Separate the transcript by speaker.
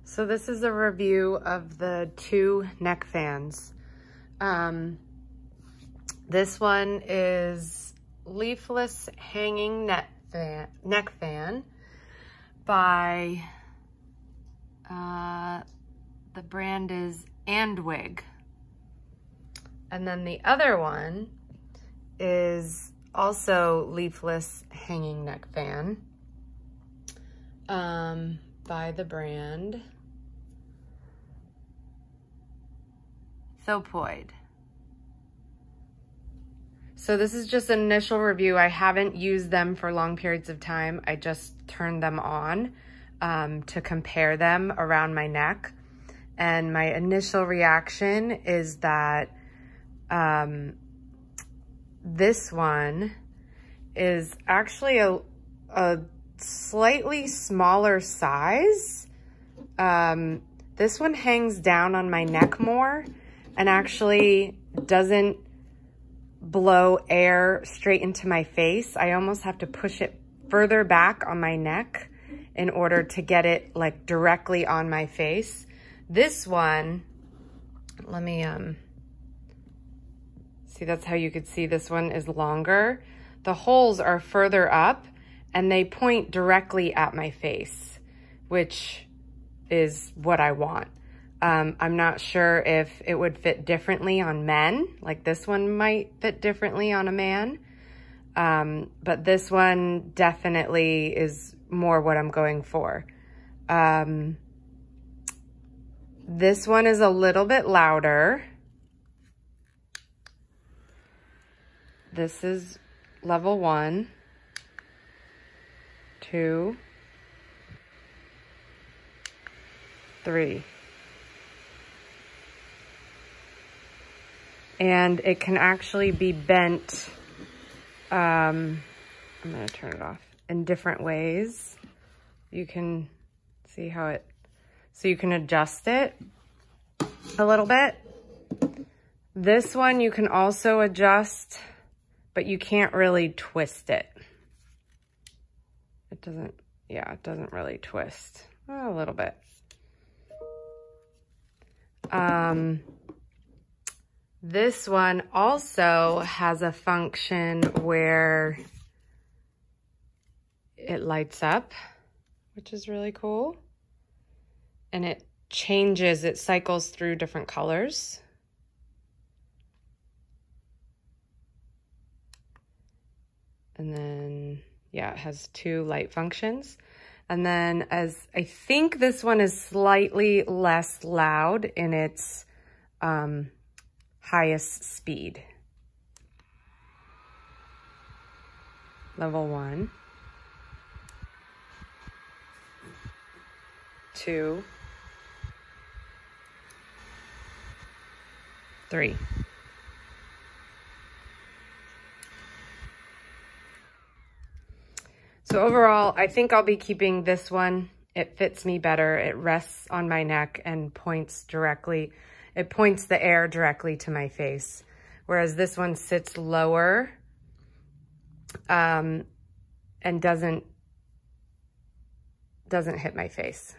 Speaker 1: So this is a review of the 2 neck fans. This one is leafless hanging neck fan by, the brand is Wig. And then the other one is also leafless hanging neck fan by the brand Thopoid. So this is just an initial review. I haven't used them for long periods of time. I just turned them on to compare them around my neck. And my initial reaction is that this one is actually a slightly smaller size. This one hangs down on my neck more and actually doesn't blow air straight into my face. I almost have to push it further back on my neck in order to get it like directly on my face. This one, let me see, that's how you could see this one is longer. The holes are further up and they point directly at my face, which is what I want. I'm not sure if it would fit differently on men, like this one might fit differently on a man. But this one definitely is more what I'm going for. This one is a little bit louder. This is level 1, 2, 3. And it can actually be bent, I'm gonna turn it off, in different ways. You can see how it, so you can adjust it a little bit. This one you can also adjust, but you can't really twist it. It doesn't, yeah, it doesn't really twist. A little bit. This one also has a function where it lights up, which is really cool. And it changes, it cycles through different colors. And then, yeah, it has 2 light functions. And then I think this one is slightly less loud in its highest speed. Level 1, 2, 3. So overall, I think I'll be keeping this one. It fits me better. It rests on my neck and points directly. It points the air directly to my face. Whereas this one sits lower and doesn't hit my face.